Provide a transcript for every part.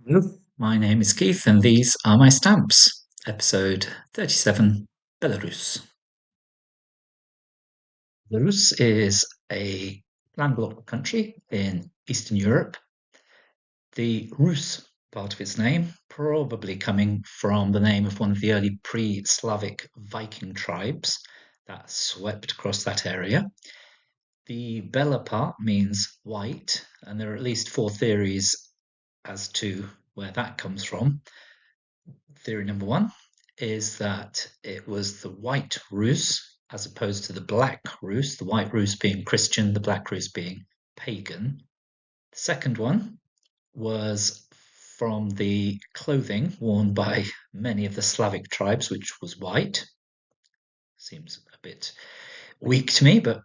Hello, my name is Keith, and these are my stamps. Episode 37, Belarus. Belarus is a landlocked country in Eastern Europe. The Rus part of its name probably coming from the name of one of the early pre-Slavic Viking tribes that swept across that area. The Bela part means white, and there are at least four theories as to where that comes from. Theory number one is that it was the white Rus as opposed to the black Rus, the white Rus being Christian, the black Rus being pagan. The second one was from the clothing worn by many of the Slavic tribes, which was white. Seems a bit weak to me, but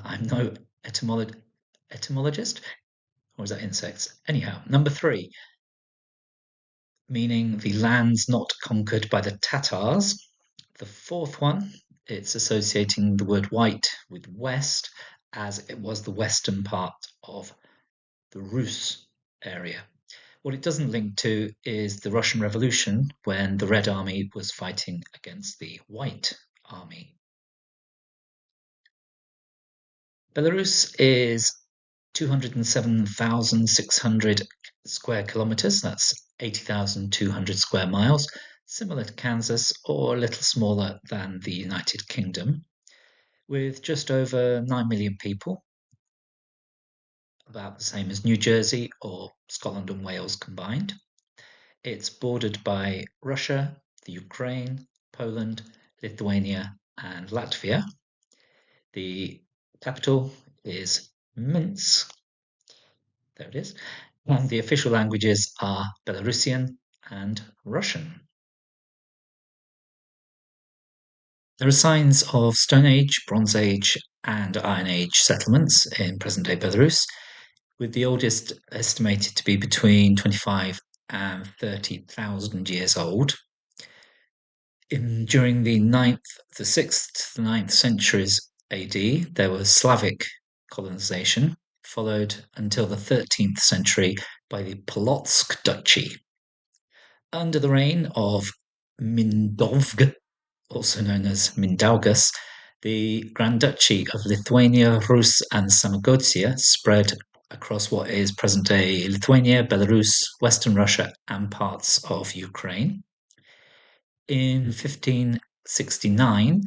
I'm no etymologist. Or is that insects? Anyhow, number three, meaning the lands not conquered by the Tatars. The fourth one, it's associating the word white with west, as it was the western part of the Rus area. What it doesn't link to is the Russian Revolution when the Red Army was fighting against the White Army. Belarus is 207,600 square kilometers. That's 80,200 square miles, similar to Kansas or a little smaller than the United Kingdom, with just over 9 million people, about the same as New Jersey or Scotland and Wales combined. It's bordered by Russia, the Ukraine, Poland, Lithuania, and Latvia. The capital is Minsk. There it is. And the official languages are Belarusian and Russian. There are signs of Stone Age, Bronze Age, and Iron Age settlements in present day Belarus, with the oldest estimated to be between 25 and 30,000 years old. During the 6th to the 9th centuries AD, there was Slavic colonization, followed until the 13th century by the Polotsk Duchy. Under the reign of Mindovg, also known as Mindaugas, the Grand Duchy of Lithuania, Rus, and Samogotia spread across what is present-day Lithuania, Belarus, Western Russia, and parts of Ukraine. In 1569,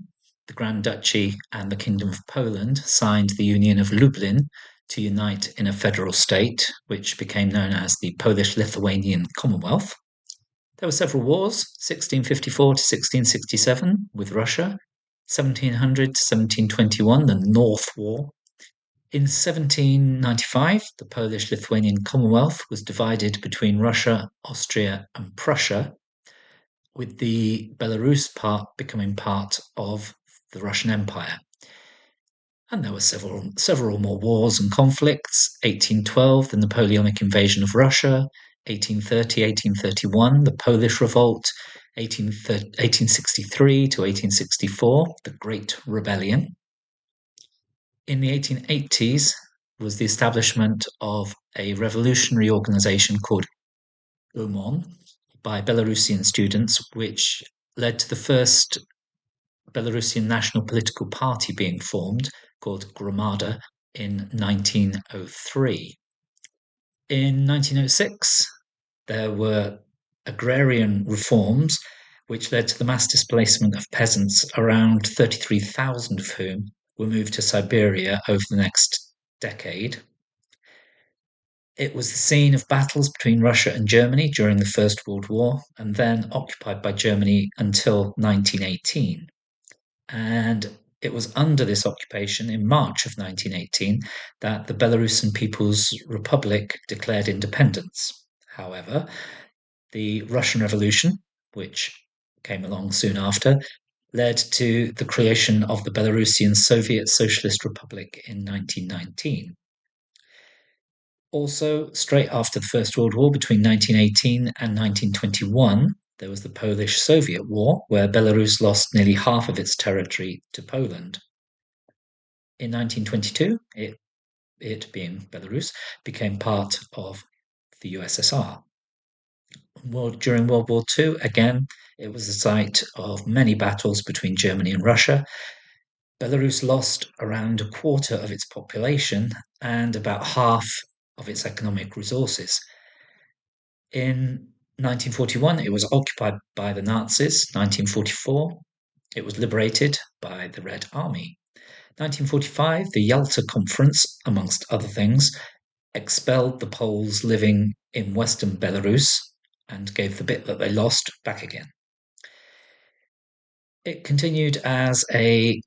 the Grand Duchy and the Kingdom of Poland signed the Union of Lublin to unite in a federal state, which became known as the Polish-Lithuanian Commonwealth. There were several wars, 1654 to 1667 with Russia, 1700 to 1721, the North War. In 1795, the Polish-Lithuanian Commonwealth was divided between Russia, Austria, and Prussia, with the Belarus part becoming part of the Russian Empire. And there were several more wars and conflicts. 1812, the Napoleonic invasion of Russia. 1830, 1831, the Polish Revolt. 1863 to 1864, the Great Rebellion. In the 1880s was the establishment of a revolutionary organization called Gomon by Belarusian students, which led to the first Belarusian national political party being formed, called Gromada, in 1903. In 1906, there were agrarian reforms which led to the mass displacement of peasants, around 33,000 of whom were moved to Siberia over the next decade. It was the scene of battles between Russia and Germany during the First World War, and then occupied by Germany until 1918. And it was under this occupation in March of 1918 that the Belarusian People's Republic declared independence. However, the Russian Revolution, which came along soon after, led to the creation of the Belarusian Soviet Socialist Republic in 1919. Also, straight after the First World War, between 1918 and 1921, there was the Polish-Soviet War, where Belarus lost nearly half of its territory to Poland. In 1922, it being Belarus, became part of the USSR. During World War II, again, it was the site of many battles between Germany and Russia. Belarus lost around a quarter of its population and about half of its economic resources. In 1941, it was occupied by the Nazis. 1944, it was liberated by the Red Army. 1945, the Yalta Conference, amongst other things, expelled the Poles living in Western Belarus and gave the bit that they lost back again. It continued as a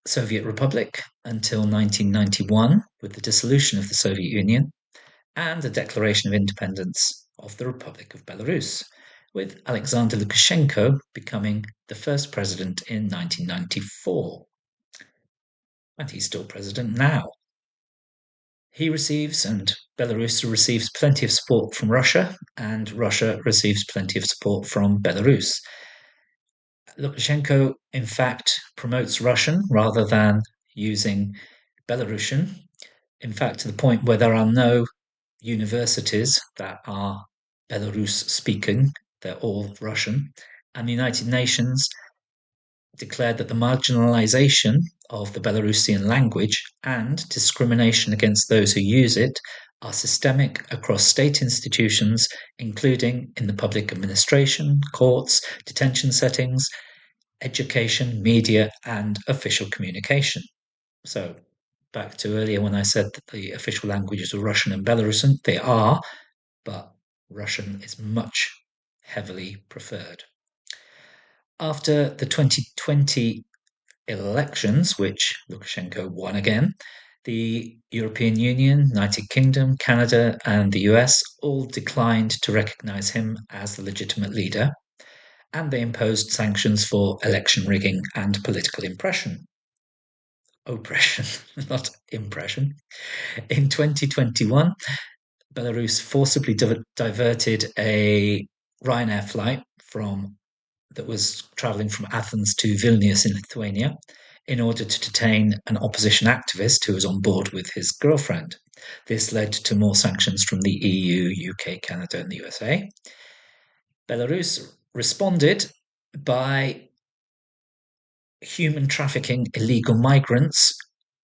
Soviet republic until 1991 with the dissolution of the Soviet Union and the declaration of independence of the Republic of Belarus, with Alexander Lukashenko becoming the first president in 1994. And he's still president now. He receives, and Belarus receives, plenty of support from Russia, and Russia receives plenty of support from Belarus. Lukashenko, in fact, promotes Russian rather than using Belarusian, in fact, to the point where there are no universities that are Belarus speaking, they're all Russian. And the United Nations declared that the marginalization of the Belarusian language and discrimination against those who use it are systemic across state institutions, including in the public administration, courts, detention settings, education, media, and official communication. So, back to earlier when I said that the official languages are Russian and Belarusian, they are, but Russian is much heavily preferred. After the 2020 elections, which Lukashenko won again, the European Union, United Kingdom, Canada, and the US all declined to recognize him as the legitimate leader, and they imposed sanctions for election rigging and political oppression, not impression. In 2021, Belarus forcibly diverted a Ryanair flight that was traveling from Athens to Vilnius in Lithuania in order to detain an opposition activist who was on board with his girlfriend. This led to more sanctions from the EU, UK, Canada, and the USA. Belarus responded by human trafficking illegal migrants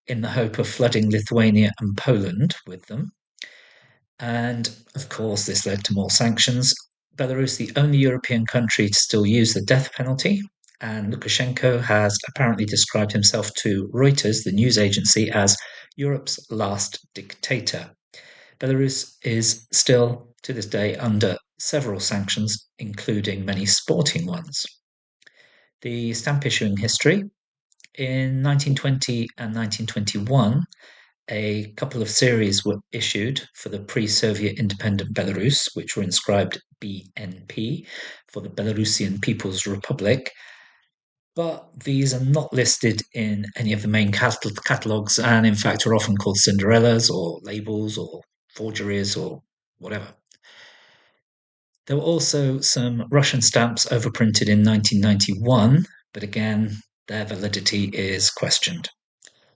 in the hope of flooding Lithuania and Poland with them. And of course, this led to more sanctions. Belarus, the only European country to still use the death penalty, and Lukashenko has apparently described himself to Reuters, the news agency, as Europe's last dictator. Belarus is still, to this day, under several sanctions, including many sporting ones. The stamp issuing history. In 1920 and 1921, a couple of series were issued for the pre-Soviet independent Belarus, which were inscribed BNP for the Belarusian People's Republic. But these are not listed in any of the main catalogues, and in fact are often called Cinderellas or labels or forgeries or whatever. There were also some Russian stamps overprinted in 1991, but again, their validity is questioned.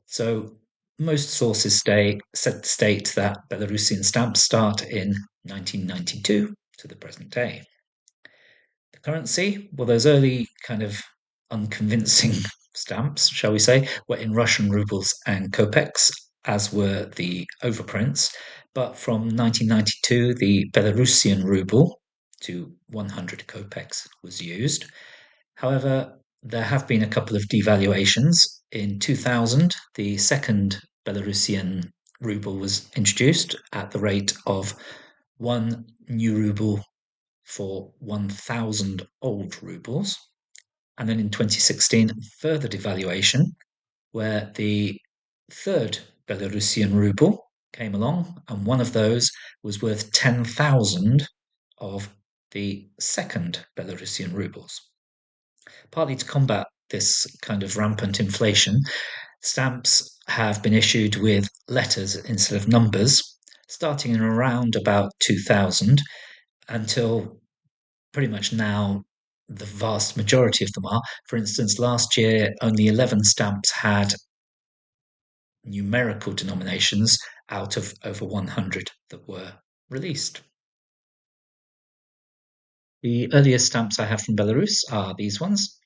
So most sources state that Belarusian stamps start in 1992 to the present day. The currency, well, those early kind of unconvincing stamps, shall we say, were in Russian rubles and kopecks, as were the overprints. But from 1992, the Belarusian ruble to 100 kopecks was used. However, there have been a couple of devaluations. In 2000, the second Belarusian ruble was introduced at the rate of one new ruble for 1,000 old rubles. And then in 2016, further devaluation, where the third Belarusian ruble came along, and one of those was worth 10,000 of the second Belarusian rubles. Partly to combat this kind of rampant inflation, stamps have been issued with letters instead of numbers, starting in around about 2000 until pretty much now the vast majority of them are. For instance, last year only 11 stamps had numerical denominations out of over 100 that were released. The earliest stamps I have from Belarus are these ones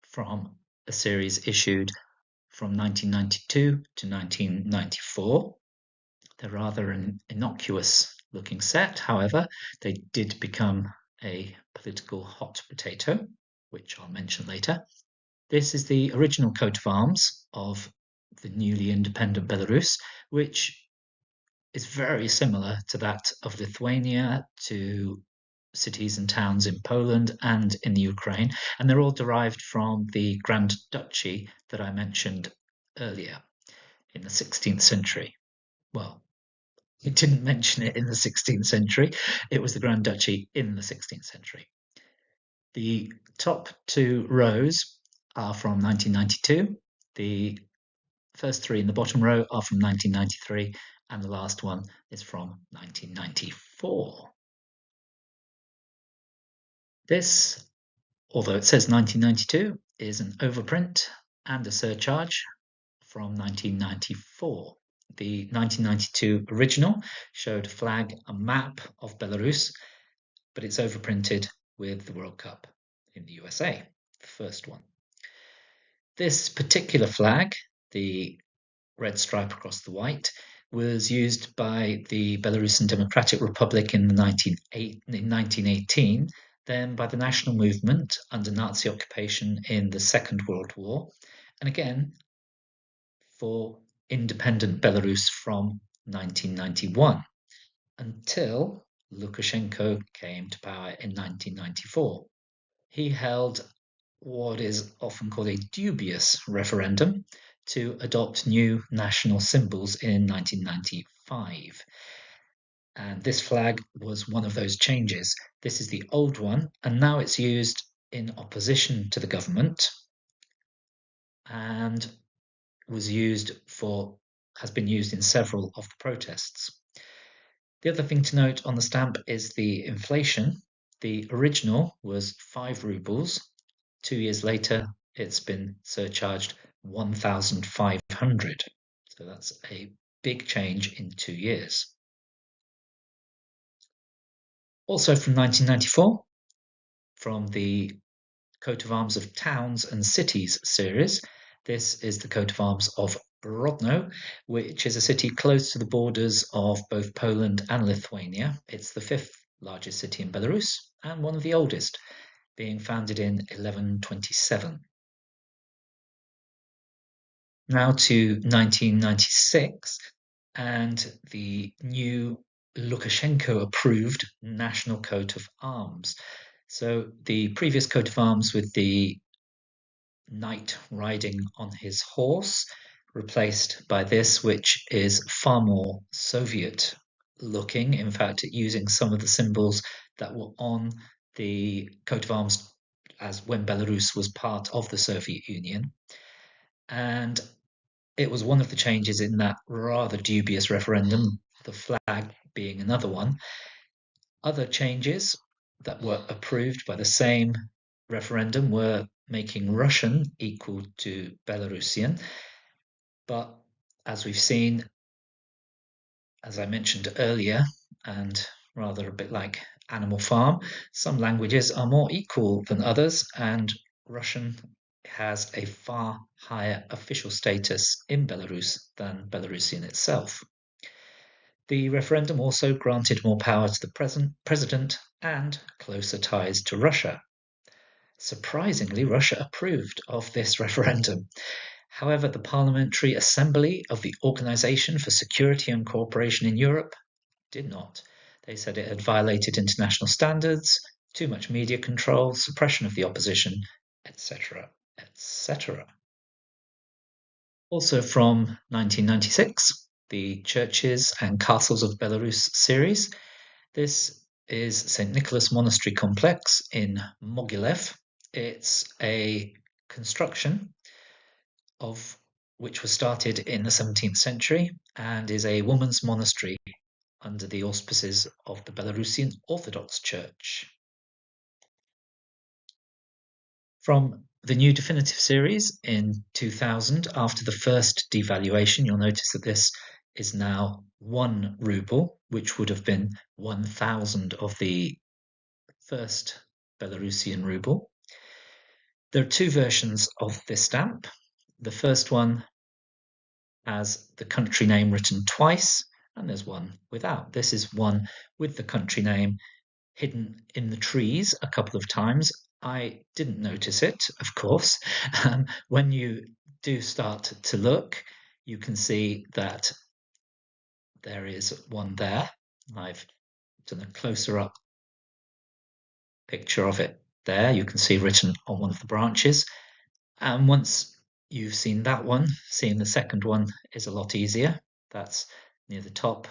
from a series issued from 1992 to 1994. They're rather an innocuous looking set. However, they did become a political hot potato, which I'll mention later. This is the original coat of arms of the newly independent Belarus, which is very similar to that of Lithuania, to cities and towns in Poland and in the Ukraine, and they're all derived from the Grand Duchy that I mentioned earlier in the 16th century. Well, it didn't mention it in the 16th century, it was the Grand Duchy in the 16th century. The top two rows are from 1992. The first three in the bottom row are from 1993, and the last one is from 1994. This, although it says 1992, is an overprint and a surcharge from 1994. The 1992 original showed a flag, a map of Belarus, but it's overprinted with the World Cup in the USA, the first one. This particular flag, the red stripe across the white, was used by the Belarusian Democratic Republic in 1918, then by the national movement under Nazi occupation in the Second World War, and again for independent Belarus from 1991 until Lukashenko came to power in 1994. He held what is often called a dubious referendum to adopt new national symbols in 1995. And this flag was one of those changes. This is the old one, and now it's used in opposition to the government and has been used in several of the protests. The other thing to note on the stamp is the inflation. The original was 5 rubles. 2 years later, it's been surcharged 1,500. So that's a big change in 2 years. Also from 1994, from the coat of arms of towns and cities series, this is the coat of arms of Rodno, which is a city close to the borders of both Poland and Lithuania. It's the 5th largest city in Belarus and one of the oldest, being founded in 1127. Now to 1996 and the new Lukashenko-approved national coat of arms. So the previous coat of arms with the knight riding on his horse, replaced by this, which is far more Soviet looking, in fact, using some of the symbols that were on the coat of arms as when Belarus was part of the Soviet Union. And it was one of the changes in that rather dubious referendum, the flag being another one. Other changes that were approved by the same referendum were making Russian equal to Belarusian. But as we've seen, as I mentioned earlier, and rather a bit like Animal Farm, some languages are more equal than others, and Russian has a far higher official status in Belarus than Belarusian itself. The referendum also granted more power to the president and closer ties to Russia. Surprisingly, Russia approved of this referendum. However, the Parliamentary Assembly of the Organization for Security and Cooperation in Europe did not. They said it had violated international standards, too much media control, suppression of the opposition, etc., etc. Also from 1996, the Churches and Castles of Belarus series. This is St. Nicholas Monastery Complex in Mogilev. It's a construction of which was started in the 17th century and is a woman's monastery under the auspices of the Belarusian Orthodox Church. From the new definitive series in 2000, after the first devaluation, you'll notice that this is now 1 ruble, which would have been 1,000 of the first Belarusian ruble. There are two versions of this stamp. The first one has the country name written twice, and there's one without. This is one with the country name hidden in the trees a couple of times. I didn't notice it, of course. When you do start to look, you can see that there is one there. I've done a closer up picture of it there. You can see written on one of the branches. And once you've seen that one, seeing the second one is a lot easier. That's near the top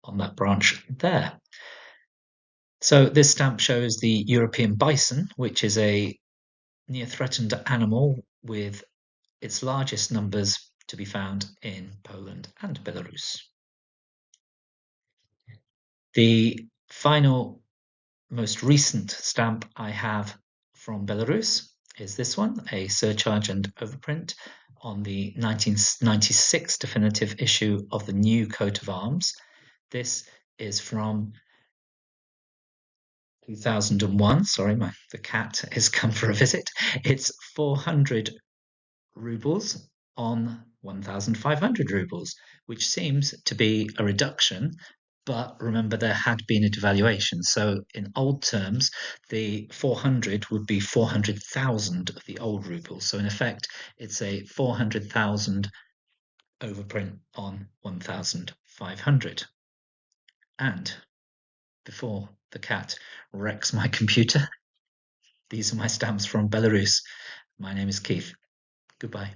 on that branch there. So this stamp shows the European bison, which is a near threatened animal with its largest numbers to be found in Poland and Belarus. The final, most recent stamp I have from Belarus is this one, a surcharge and overprint on the 1996 definitive issue of the new coat of arms. This is from 2001. Sorry, the cat has come for a visit. It's 400 rubles on 1,500 rubles, which seems to be a reduction. But remember, there had been a devaluation. So in old terms, the 400 would be 400,000 of the old rubles. So in effect, it's a 400,000 overprint on 1,500. And before the cat wrecks my computer, these are my stamps from Belarus. My name is Keith. Goodbye.